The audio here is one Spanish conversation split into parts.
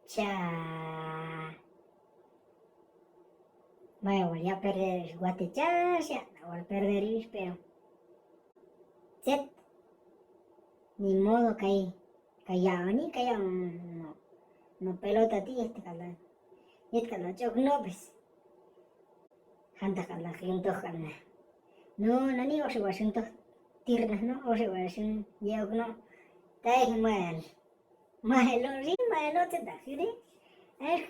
Cha. Me volví a perder el guatechasia, me volví a perder el pero. Set. Ni modo caí. Callado, ni callado. No. No pelota ti este calor. Este calor chok no pues. Hanta calor, juntos calor. No, no ni osi wasunto. Tirnas no, osi wasun. Yeok no. Taik mal. Malo rin, malo te da fire.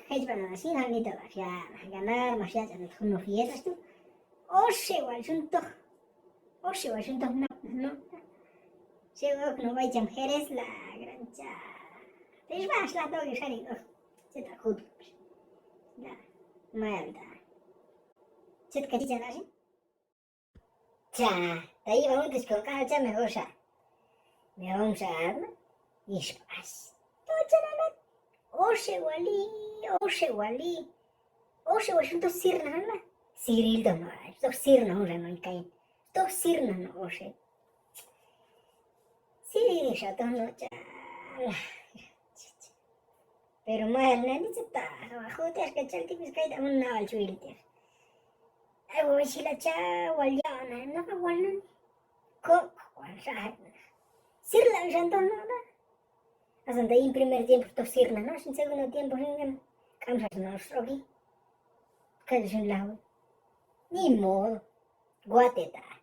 Hejbana así, ni te da ya. Ganar, más ya, no fieras tú. Osi wasunto. Osi wasunto, no, no. Llegó que no vaya a mujeres la gran cha. Te vas la toque salido. Se te acuerda. Da. Malda. Se te cachilla la cha. Te iba un con calcha me goza. Me vamos a arma. Y es más. Tocha la. Ose wali. Ose wasunto sirna la. Sirildo no. Sto sirna no hay caen. Sto sirna no ose. Sí, ya no cha. Pero mal, ni se está. Abajo te has cachado el tipo es que un naval chuilter. Ay, voy si la cha, waliana, no, walan. Coco, walsah. Sirla, ya no, no. Hasta ahí en primer tiempo, esto sirla, ¿no? En segundo tiempo, en cambias, no, strogi. Que es un lado. Ni modo. Guateta.